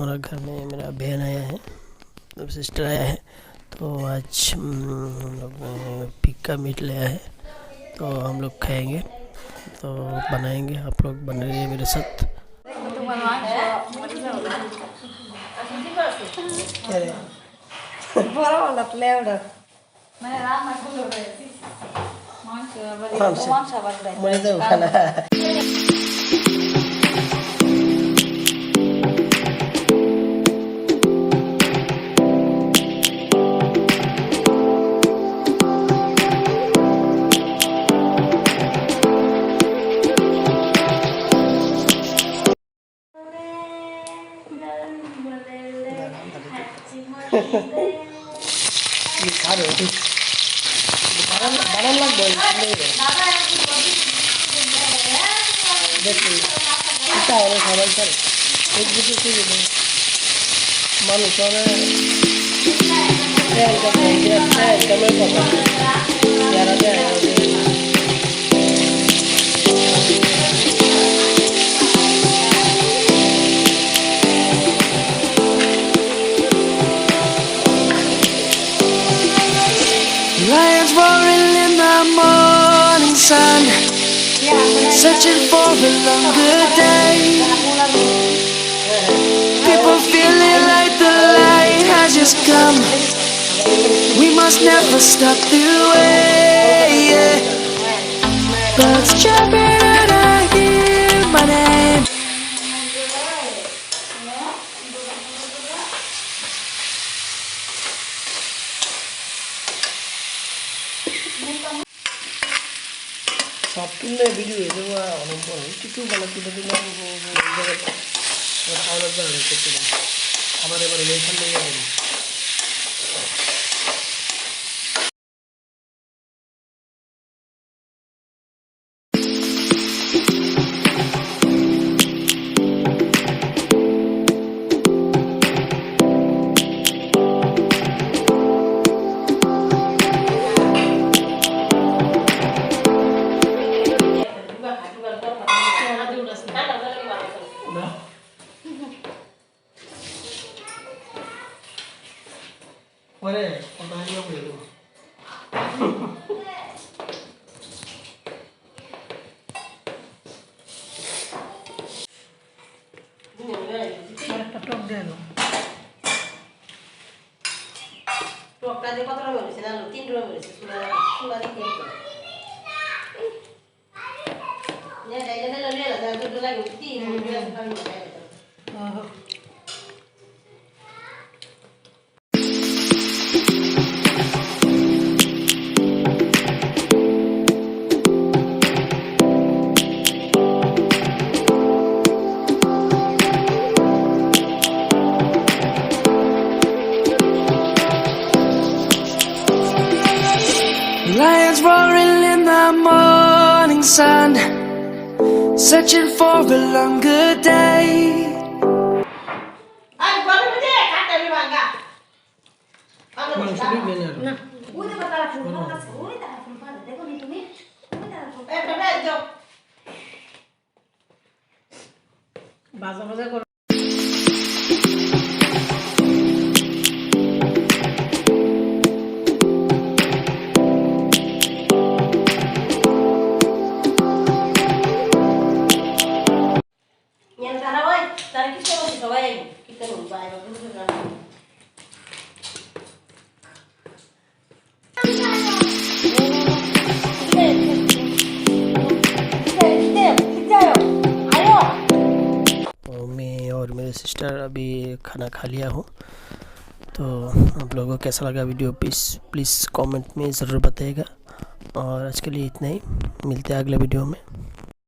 हमारा घर में मेरा बहन आया है, तो सिस्टर आया है। तो आज हम लोग पिग का मीट लाया है, तो हम लोग खाएंगे, तो बनाएंगे। आप लोग बन रहे हैं मेरे साथ। Lions roaring in the morning sun, searching for a longer day. People feeling like the light has just come. We must never stop the way. Birds chirping and I hear my name. Sabtu video itu orang pun itu kalau tiba-tiba orang awal jalan itu हमारे बारे में समझ नहीं आएगी। Boleh, orang dia boleh tu. Petok dia tu. Tok tadi kau terlalu bersih, lalu tidur bersih, sudah dikepul. Ni ada yang lalu lah, dah tu lagi tidur, dia sekarang ni ada. Lions roaring in the morning sun, searching for a longer day. मैं और मेरे sister अभी खाना खा लिया हूँ। तो आप लोगों को कैसा लगा वीडियो प्लीज़ कमेंट में ज़रूर बताइएगा। और आज के लिए इतना ही, मिलते हैं अगले वीडियो में।